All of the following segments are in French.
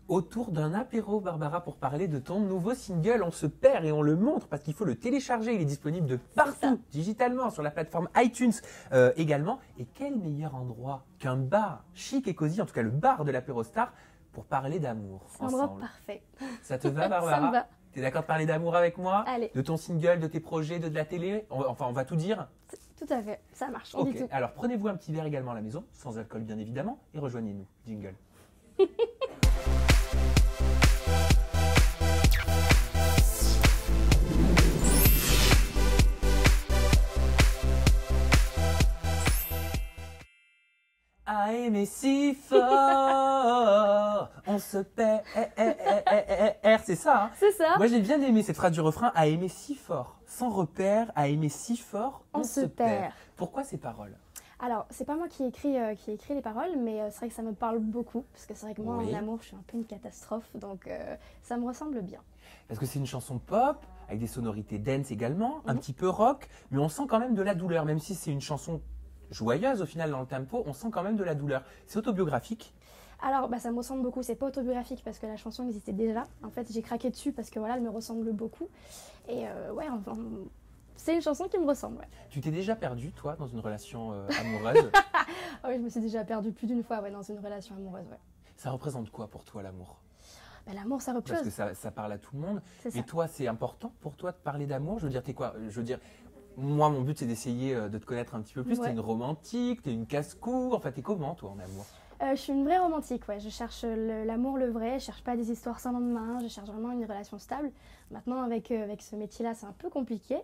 autour d'un apéro, Barbara, pour parler de ton nouveau single. On se perd et on le montre parce qu'il faut le télécharger. Il est disponible de partout, digitalement, sur la plateforme iTunes également. Et quel meilleur endroit qu'un bar chic et cosy, en tout cas le bar de l'apéro Star, pour parler d'amour ensemble. C'est un endroit parfait. Ça te va, Barbara? Ça me va. T'es d'accord de parler d'amour avec moi? Allez. De ton single, de tes projets, de la télé? Enfin, on va tout dire? Tout à fait, ça marche, on Ok, dit tout. alors prenez-vous un petit verre également à la maison, sans alcool bien évidemment, et rejoignez-nous. Jingle. À aimer si fort, on se perd, c'est ça, hein? C'est ça. Moi j'ai bien aimé cette phrase du refrain, à aimer si fort, sans repère, à aimer si fort, on se perd. Pourquoi ces paroles? Alors, c'est pas moi qui ai écrit les paroles, mais c'est vrai que ça me parle beaucoup, parce que c'est vrai que moi, en amour, je suis un peu une catastrophe, donc ça me ressemble bien. Parce que c'est une chanson pop, avec des sonorités dance également, un petit peu rock, mais on sent quand même de la douleur, même si c'est une chanson joyeuse au final dans le tempo, on sent quand même de la douleur. C'est autobiographique? Alors, ça me ressemble beaucoup. C'est pas autobiographique parce que la chanson existait déjà. En fait, j'ai craqué dessus parce que voilà, elle me ressemble beaucoup. Et ouais, enfin, c'est une chanson qui me ressemble. Ouais. Tu t'es déjà perdue, toi, dans une relation amoureuse? Oui, je me suis déjà perdue plus d'une fois dans une relation amoureuse. Ouais. Ça représente quoi pour toi, l'amour? L'amour, ça représente... Parce que ça parle à tout le monde. Mais ça. toi, c'est important pour toi de parler d'amour? Je veux dire, t'es quoi? Je veux dire, moi, mon but, c'est d'essayer de te connaître un petit peu plus. Ouais. T'es une romantique, t'es une casse-cou. Enfin, t'es comment, toi, en amour? Je suis une vraie romantique, ouais. Je cherche l'amour, le vrai. Je cherche pas des histoires sans lendemain. Je cherche vraiment une relation stable. Maintenant, avec ce métier-là, c'est un peu compliqué.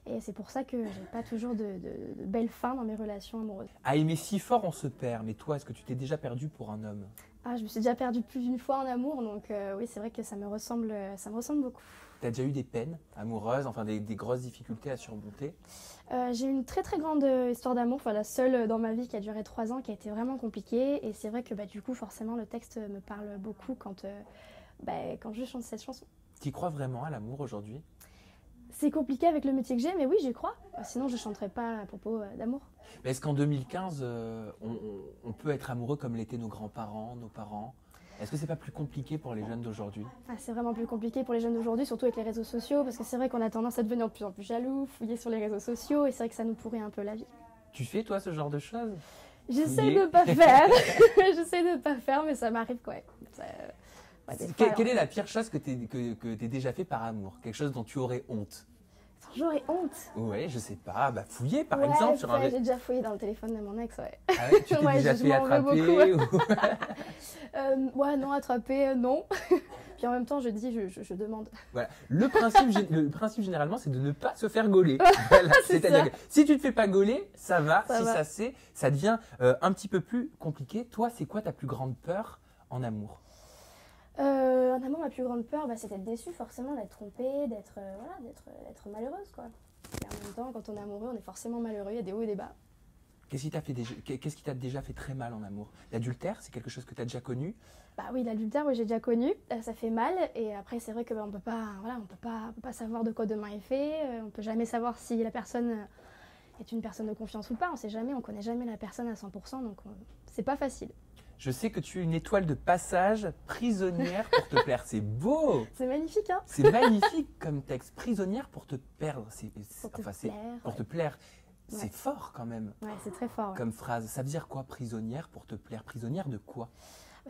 Et c'est pour ça que j'ai pas toujours de belles fins dans mes relations amoureuses. À aimer si fort, on se perd. Mais toi, est-ce que tu t'es déjà perdue pour un homme? Ah, je me suis déjà perdue plus d'une fois en amour. Donc oui, c'est vrai que ça me ressemble beaucoup. T'as déjà eu des peines amoureuses, enfin des grosses difficultés à surmonter? J'ai eu une très très grande histoire d'amour, enfin la seule dans ma vie qui a duré 3 ans, qui a été vraiment compliquée. Et c'est vrai que du coup, forcément, le texte me parle beaucoup quand je chante cette chanson. Tu crois vraiment à l'amour aujourd'hui? C'est compliqué avec le métier que j'ai, mais oui, j'y crois. Sinon, je ne chanterais pas à propos d'amour. Mais est-ce qu'en 2015, on peut être amoureux comme l'étaient nos grands-parents, nos parents? Est-ce que c'est pas plus compliqué pour les jeunes d'aujourd'hui? C'est vraiment plus compliqué pour les jeunes d'aujourd'hui, surtout avec les réseaux sociaux, parce que c'est vrai qu'on a tendance à devenir de plus en plus jaloux, fouiller sur les réseaux sociaux, et c'est vrai que ça nous pourrit un peu la vie. Tu fais, toi, ce genre de choses? J'essaie de pas faire, j'essaie de pas faire, mais ça m'arrive quoi. Quelle est la pire chose que t'aies déjà fait par amour? Quelque chose dont tu aurais honte? J'aurais honte. Ouais, je sais pas. Fouiller par exemple sur un... J'ai déjà fouillé dans le téléphone de mon ex, ouais. Ah ouais, tu t'es déjà fait attraper Ouais, non, attraper, non. Puis en même temps, je dis, je demande. Voilà. Le principe généralement, c'est de ne pas se faire gauler. Voilà. C'est-à-dire que si tu te fais pas gauler, ça va. Ça devient un petit peu plus compliqué. Toi, c'est quoi ta plus grande peur en amour? En amour, ma plus grande peur, c'est d'être déçue, forcément, d'être trompée, d'être malheureuse, quoi. Et en même temps, quand on est amoureux, on est forcément malheureux, il y a des hauts et des bas. Qu'est-ce qui t'a déjà fait très mal en amour? L'adultère, c'est quelque chose que tu as déjà connu? Oui, l'adultère, oui, j'ai déjà connu. Ça fait mal. Et après, c'est vrai qu'on on peut pas savoir de quoi demain est fait. On peut jamais savoir si la personne est une personne de confiance ou pas. On sait jamais, on connaît jamais la personne à 100%, donc c'est pas facile. Je sais que tu es une étoile de passage, prisonnière pour te plaire. C'est beau! C'est magnifique, hein? C'est magnifique comme texte. Prisonnière pour te perdre. Pour te plaire. C'est fort quand même. Ouais, c'est très fort. Ouais. Comme phrase. Ça veut dire quoi, prisonnière pour te plaire? Prisonnière de quoi?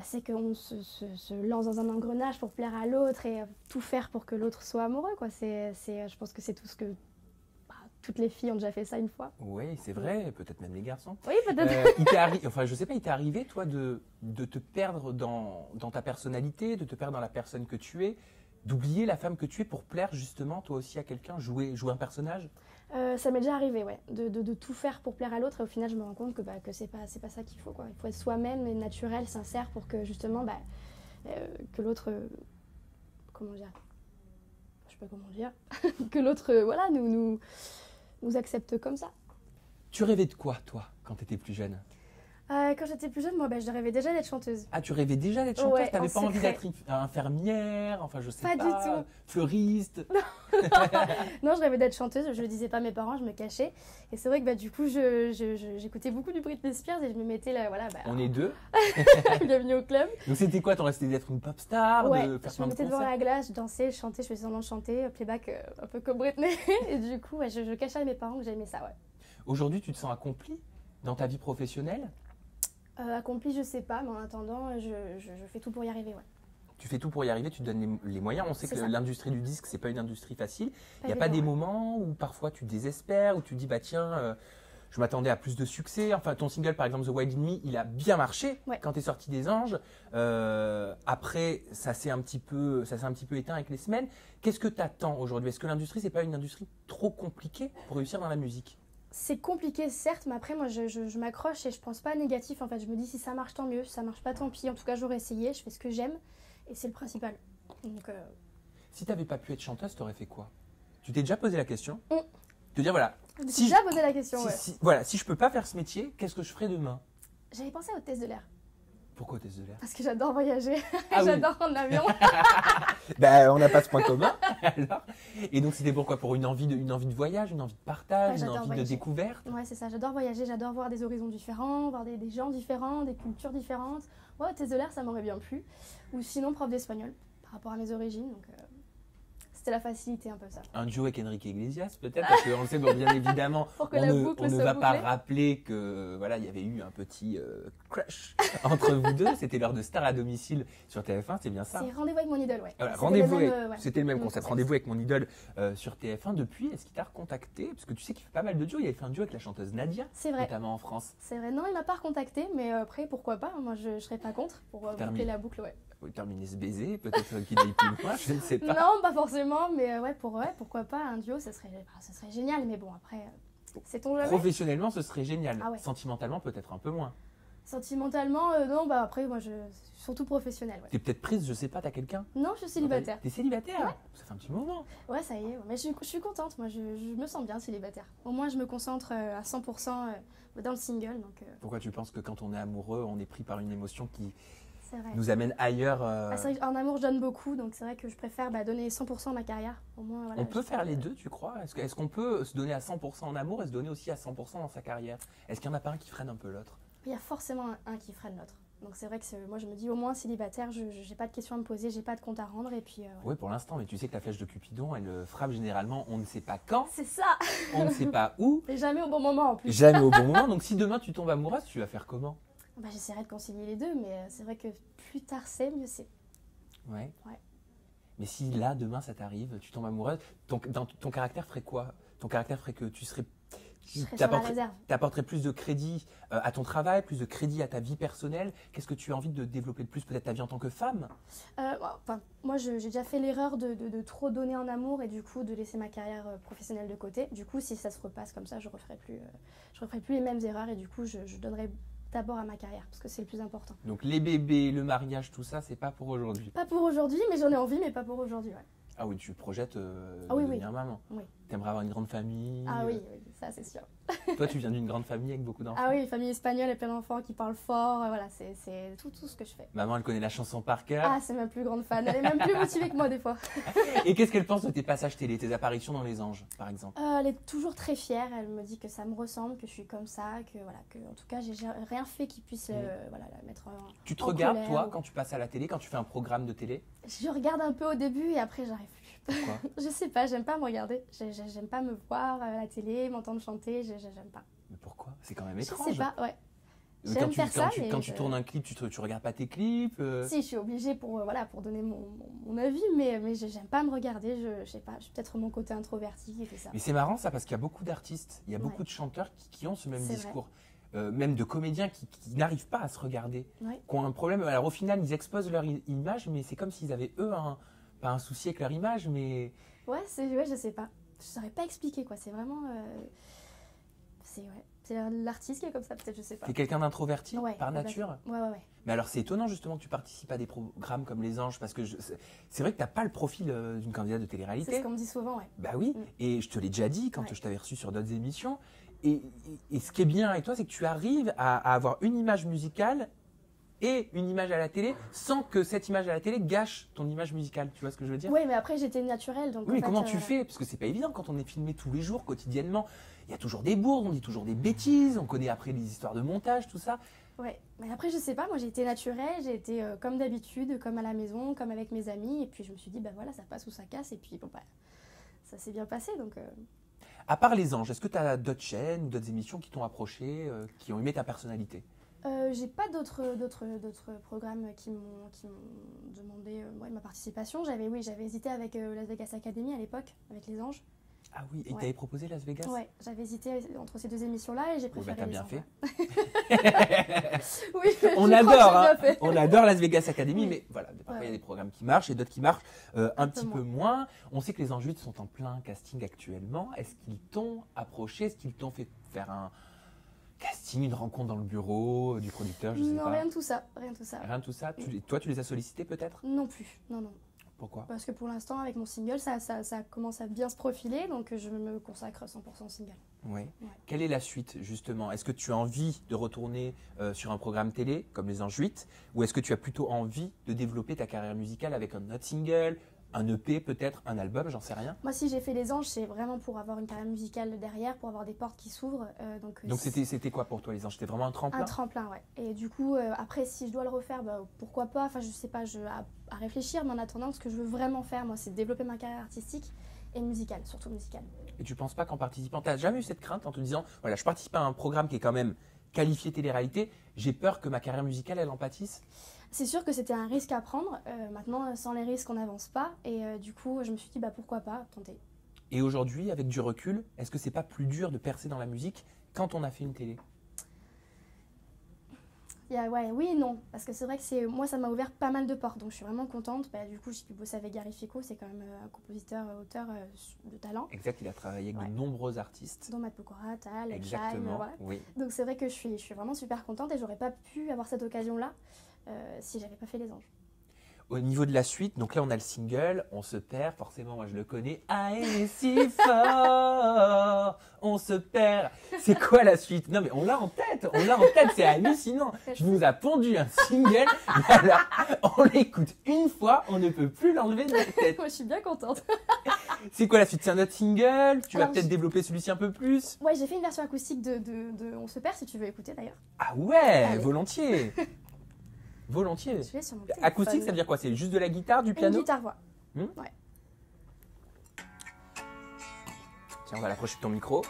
C'est qu'on se lance dans un engrenage pour plaire à l'autre et tout faire pour que l'autre soit amoureux, quoi. Je pense que c'est tout ce que... toutes les filles ont déjà fait ça une fois. Oui, c'est vrai. Peut-être même les garçons. Oui, peut-être. Enfin, je sais pas, il t'est arrivé, toi, de te perdre dans ta personnalité, de te perdre dans la personne que tu es, d'oublier la femme que tu es pour plaire justement, toi aussi, à quelqu'un, jouer un personnage? Ça m'est déjà arrivé, ouais, de tout faire pour plaire à l'autre et au final je me rends compte que c'est pas ça qu'il faut, quoi. Il faut être soi-même et naturel, sincère pour que justement que l'autre, comment dire, je sais pas comment dire, que l'autre nous accepte comme ça. Tu rêvais de quoi, toi, quand tu étais plus jeune? Quand j'étais plus jeune, moi, je rêvais déjà d'être chanteuse. Ah, tu rêvais déjà d'être chanteuse? Ouais, T'avais en pas envie secret. d'être infirmière, enfin je sais Pas pas, du tout. fleuriste? Non, je rêvais d'être chanteuse, je le disais pas à mes parents, je me cachais. Et c'est vrai que du coup, j'écoutais beaucoup du Britney Spears et je me mettais là, voilà, On est deux. bienvenue au club. Donc c'était quoi? T'en restais d'être une pop star, Ouais, de faire je plein me de mettais devant concerts? la glace, je dansais, je chantais, je faisais semblant de chanter, playback un peu comme Britney. Et du coup, ouais, je cachais à mes parents que j'aimais ça, ouais. Aujourd'hui, tu te sens accomplie dans ta vie professionnelle? Accompli, je sais pas, mais en attendant, je fais tout pour y arriver, ouais. Tu fais tout pour y arriver, tu te donnes les moyens. On sait C'est que ça. l'industrie du disque, c'est pas une industrie facile. Il n'y a évident, pas des ouais. moments où parfois tu désespères, où tu dis, bah tiens, je m'attendais à plus de succès. Enfin, ton single, par exemple, The Wild in Me, il a bien marché Ouais. quand tu es sorti des Anges. Après, ça s'est un petit peu éteint avec les semaines. Qu'est-ce que tu attends aujourd'hui? Est-ce que l'industrie, c'est pas une industrie trop compliquée pour réussir dans la musique? C'est compliqué, certes, mais après, moi, je m'accroche et je pense pas négatif. En fait, je me dis, si ça marche, tant mieux. Si ça marche pas, tant pis. En tout cas, j'aurais essayé. Je fais ce que j'aime et c'est le principal. Donc, Si tu n'avais pas pu être chanteuse, tu aurais fait quoi? Tu t'es déjà posé la question? Mm. Te dire, voilà, je me Si suis déjà posé la question, ouais. voilà, si je peux pas faire ce métier, qu'est-ce que je ferai demain? J'avais pensé au test de l'air Pourquoi test de l'air? parce que j'adore voyager. Ah oui. J'adore prendre l'avion. Ben, on n'a pas ce point commun. Alors. Et donc c'était pourquoi? Pour une envie de voyage, une envie de partage, Ouais, une j'adore envie de voyager. découverte. Ouais, c'est ça. J'adore voyager. J'adore voir des horizons différents, voir des gens différents, des cultures différentes. Ouais, au test de l'air, ça m'aurait bien plu. Ou sinon, prof d'espagnol par rapport à mes origines. Donc, c'était la facilité un peu ça. Un duo avec Enrique Iglesias peut-être, parce qu'on le sait, bon, bien évidemment, Pour que on la ne, boucle on ne soit va pas bouclée. rappeler que voilà, il y avait eu un petit crush entre vous deux. C'était l'heure de Star à domicile sur TF1, c'est bien ça? C'est rendez-vous avec mon idole, ouais. Voilà, C'était rendez-vous, le même, ouais. c'était le même Le concept. concept. Rendez-vous avec mon idole sur TF1. Depuis, est-ce qu'il t'a recontacté? Parce que tu sais qu'il fait pas mal de duos. Il avait fait un duo avec la chanteuse Nadia, C'est vrai. notamment en France. C'est vrai. Non, il m'a pas recontacté, mais après, pourquoi pas. Moi, je serais pas contre pour Terminé. boucler la boucle, ouais. Faut terminer ce baiser, peut-être qu'il aille plus loin, je ne sais pas. Non, pas forcément, mais pourquoi pas. Un duo, ça serait génial. Mais bon, après, sait-on jamais. Professionnellement, ce serait génial. Ah ouais. Sentimentalement, peut-être un peu moins. Sentimentalement, non, après, moi, surtout professionnel, ouais. T'es peut-être prise, je sais pas, t'as quelqu'un? Non, je suis célibataire. T'es célibataire? Ouais. Ça fait un petit moment. Ouais, ça y est. Ouais. Mais je suis contente. Moi, je me sens bien célibataire. Au moins, je me concentre à 100% dans le single. Donc, Pourquoi tu penses que quand on est amoureux, on est pris par une émotion qui c'est vrai. nous amène ailleurs C'est vrai qu'en amour, je donne beaucoup. Donc, c'est vrai que je préfère donner 100% à ma carrière. Au moins, voilà, On peut faire les deux, tu crois? Est-ce qu'on peut se donner à 100% en amour et se donner aussi à 100% dans sa carrière? Est-ce qu'il n'y en a pas un qui freine un peu l'autre? Il y a forcément un qui freine l'autre. Donc, c'est vrai que moi, je me dis au moins célibataire, je n'ai pas de questions à me poser, j'ai pas de compte à rendre. Et puis, voilà. Oui, pour l'instant, mais tu sais que la flèche de Cupidon, elle frappe généralement, on ne sait pas quand, C'est ça. on ne sait pas où, Et jamais au bon moment en plus. jamais au bon moment. Donc si demain tu tombes amoureuse, tu vas faire comment? J'essaierai de concilier les deux, mais c'est vrai que plus tard c'est, mieux c'est. Ouais. Ouais. Mais si là, demain, ça t'arrive, tu tombes amoureuse, ton caractère ferait quoi? Ton caractère ferait que tu serais... Je serai sur la réserve. T'apporterais plus de crédit à ton travail, plus de crédit à ta vie personnelle. Qu'est-ce que tu as envie de développer de plus? Peut-être ta vie en tant que femme? Moi, j'ai déjà fait l'erreur de trop donner en amour et du coup de laisser ma carrière professionnelle de côté. Du coup, si ça se repasse comme ça, je referai plus les mêmes erreurs et du coup, je donnerai d'abord à ma carrière parce que c'est le plus important. Donc les bébés, le mariage, tout ça, c'est pas pour aujourd'hui. Pas pour aujourd'hui, mais j'en ai envie, mais pas pour aujourd'hui. Ouais. Ah oui, tu projettes Ah oui, de oui. devenir maman. Oui. T'aimerais avoir une grande famille. Ah oui, ça c'est sûr. Toi, tu viens d'une grande famille avec beaucoup d'enfants. Ah oui, famille espagnole et plein d'enfants qui parlent fort. Voilà, c'est tout ce que je fais. Maman, elle connaît la chanson par cœur. Ah, c'est ma plus grande fan. Elle est même plus motivée que moi des fois. Et qu'est-ce qu'elle pense de tes passages télé, tes apparitions dans Les Anges, par exemple? Elle est toujours très fière. Elle me dit que ça me ressemble, que je suis comme ça, que en tout cas, j'ai rien fait qui puisse la mettre en Tu te en regardes, colère toi, ou- quand tu passes à la télé, quand tu fais un programme de télé? Je regarde un peu au début et après, j'arrive plus. Pourquoi? Je sais pas, j'aime pas me regarder. J'aime pas me voir à la télé, m'entendre chanter. J'aime pas. Mais pourquoi? C'est quand même Je étrange. sais pas, ouais. Quand J'aime tu, faire ça, mais quand tu tournes un clip, tu regardes pas tes clips Si, je suis obligée pour donner mon avis, mais j'aime pas me regarder. Je sais pas, j'ai peut-être mon côté introverti qui fait ça. Mais c'est marrant ça, parce qu'il y a beaucoup d'artistes, il y a beaucoup Ouais. de chanteurs qui ont ce même C'est discours. Même de comédiens qui n'arrivent pas à se regarder, Ouais. qui ont un problème. Alors au final, ils exposent leur image, mais c'est comme s'ils avaient eux pas un souci avec leur image, mais Ouais, je sais pas. Je saurais pas expliquer quoi. C'est vraiment. C'est l'artiste qui est comme ça, peut-être, je sais pas. t'es quelqu'un d'introverti Ouais, par complètement. nature. Ouais. Mais alors c'est étonnant justement que tu participes à des programmes comme Les Anges, parce que c'est vrai que t'as pas le profil d'une candidate de C'est télé-réalité. ce qu'on me dit souvent, ouais. Bah oui, Mm. et je te l'ai déjà dit quand Ouais. je t'avais reçu sur d'autres émissions. et ce qui est bien avec toi, c'est que tu arrives à avoir une image musicale et une image à la télé sans que cette image à la télé gâche ton image musicale. Tu vois ce que je veux dire? Oui, mais après j'étais naturelle. Donc Oui, en mais fait, comment tu fais? Parce que c'est pas évident quand on est filmé tous les jours, quotidiennement. Il y a toujours des bourdes, on dit toujours des bêtises, on connaît après les histoires de montage, tout ça. Ouais, mais après je sais pas, moi j'ai été naturelle, j'ai été comme d'habitude, comme à la maison, comme avec mes amis, et puis je me suis dit bah voilà, ça passe ou ça casse, et puis bon bah ça s'est bien passé donc. À part Les Anges, est-ce que tu as d'autres chaînes ou d'autres émissions qui t'ont approché, qui ont aimé ta personnalité? J'ai pas d'autres programmes qui m'ont demandé ouais, ma participation. J'avais hésité avec Las Vegas Academy à l'époque, avec Les Anges. Ah oui, et Ouais. t'avais proposé Las Vegas? Ouais, j'avais hésité entre ces deux émissions-là et j'ai Oui, bah, préféré t'as Les bien Anges, fait. ouais. Oui, On je crois que adore, j'ai hein. bien fait. On adore Las Vegas Academy, Oui. mais voilà, parfois il y a Ouais. des programmes qui marchent et d'autres qui marchent un peu petit peu moins. On sait que les Anges 8 sont en plein casting actuellement. Est-ce qu'ils t'ont approché? Est-ce qu'ils t'ont fait faire un casting, une rencontre dans le bureau du producteur? Je sais Non, pas. rien de tout ça, rien de tout ça. Rien de tout ça. Toi, tu les as sollicités peut-être? Non plus, non. Pourquoi? Parce que pour l'instant, avec mon single, ça commence à bien se profiler, donc je me consacre 100% au single. Oui. Ouais. Quelle est la suite, justement? Est-ce que tu as envie de retourner sur un programme télé comme Les Anges 8, ou est-ce que tu as plutôt envie de développer ta carrière musicale avec un autre single, un EP peut-être, un album, j'en sais rien? Moi, si j'ai fait Les Anges, c'est vraiment pour avoir une carrière musicale derrière, pour avoir des portes qui s'ouvrent. Donc c'était quoi pour toi, Les Anges? C'était vraiment un tremplin? un tremplin, ouais. Et du coup, après, si je dois le refaire, bah, pourquoi pas? Enfin, je sais pas, à réfléchir, mais en attendant, ce que je veux vraiment faire, moi, c'est développer ma carrière artistique et musicale, surtout musicale. Et tu penses pas qu'en participant, tu n'as jamais eu cette crainte en te disant, voilà, je participe à un programme qui est quand même qualifié télé-réalité, j'ai peur que ma carrière musicale, elle en pâtisse? C'est sûr que c'était un risque à prendre. Maintenant, sans les risques, on n'avance pas. Et du coup, je me suis dit, bah, pourquoi pas tenter. Et aujourd'hui, avec du recul, est-ce que c'est pas plus dur de percer dans la musique quand on a fait une télé? Ouais, oui et non. Parce que c'est vrai que moi, ça m'a ouvert pas mal de portes. Donc, je suis vraiment contente. Bah, du coup, j'ai pu bosser avec Gary Fico. C'est quand même un compositeur, auteur de talent. Exact, il a travaillé avec Ouais. de nombreux artistes. Dont Matt Pokora, Tal, Shine, Exactement, voilà. oui. Donc, c'est vrai que je suis vraiment super contente. Et j'aurais pas pu avoir cette occasion-là si j'avais pas fait Les Anges. Au niveau de la suite, donc là on a le single, on se perd, forcément moi je le connais, ah et si fort, on se perd. C'est quoi la suite? Non mais on l'a en tête, c'est hallucinant. Tu nous as pondu un single, alors on l'écoute une fois, on ne peut plus l'enlever de la tête. Moi, je suis bien contente. C'est quoi la suite? C'est un autre single? Tu vas Alors, peut-être développer celui-ci un peu plus? Ouais, j'ai fait une version acoustique de On se perd, si tu veux écouter d'ailleurs. Ah ouais, Allez. volontiers. Volontiers. Je l'ai sur mon téléphone. Acoustique, ça veut dire quoi? C'est juste de la guitare, du Une piano? guitare-voix. Ouais. Tiens, on va l'approcher de ton micro.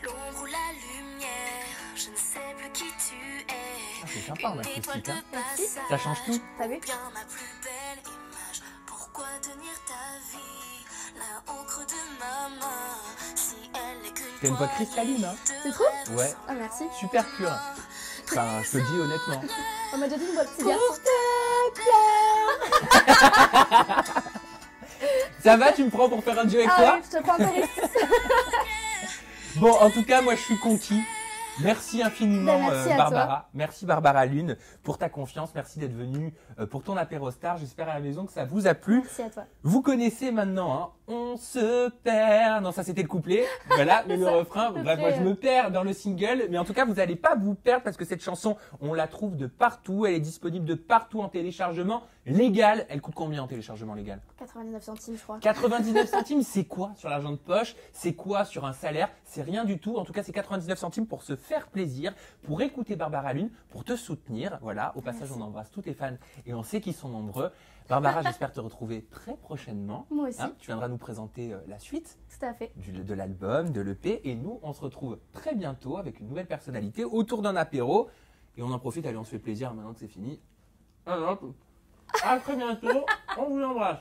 L'ombre ou la lumière, je ne sais plus qui tu es. Ah, c'est sympa en Une acoustique, étoile hein. de passage, Ça change tout. T'as vu? bien ma plus belle image. Pourquoi tenir ta vie là au creux de ma main si elle est qu'une T'as une voix poignée cristalline, hein. de Tu trouves? rêves Ouais. Ah, merci. Super pur. Enfin, je te le dis honnêtement. On m'a déjà dit une voix de petit garçon. Ça va, tu me prends pour faire un duo avec Ah toi? oui, je te prends un peu risque. Bon, en tout cas, moi je suis conquis. Merci infiniment Ben, merci à Barbara. Merci Barbara Lune pour ta confiance. Merci d'être venue pour ton apéro star. J'espère à la maison que ça vous a plu. Merci à toi. Vous connaissez maintenant, hein, on se perd. Non, ça c'était le couplet. Voilà, mais le Ça, refrain, le bref, moi je refrain. me perds dans le single. Mais en tout cas, vous n'allez pas vous perdre parce que cette chanson, on la trouve de partout. Elle est disponible de partout en téléchargement légal. Elle coûte combien en téléchargement légal? 99 centimes, je crois. 99 centimes, c'est quoi sur l'argent de poche? C'est quoi sur un salaire? C'est rien du tout. En tout cas, c'est 99 centimes pour se faire plaisir, pour écouter Barbara Lune, pour te soutenir. Voilà, au passage, Merci. on embrasse tous tes fans et on sait qu'ils sont nombreux. Barbara, j'espère te retrouver très prochainement. Moi aussi. Tu viendras nous présenter la suite Tout à fait. de l'album, de l'EP. Et nous, on se retrouve très bientôt avec une nouvelle personnalité autour d'un apéro. Et on en profite, allez, on se fait plaisir maintenant que c'est fini. Alors, à très bientôt, on vous embrasse.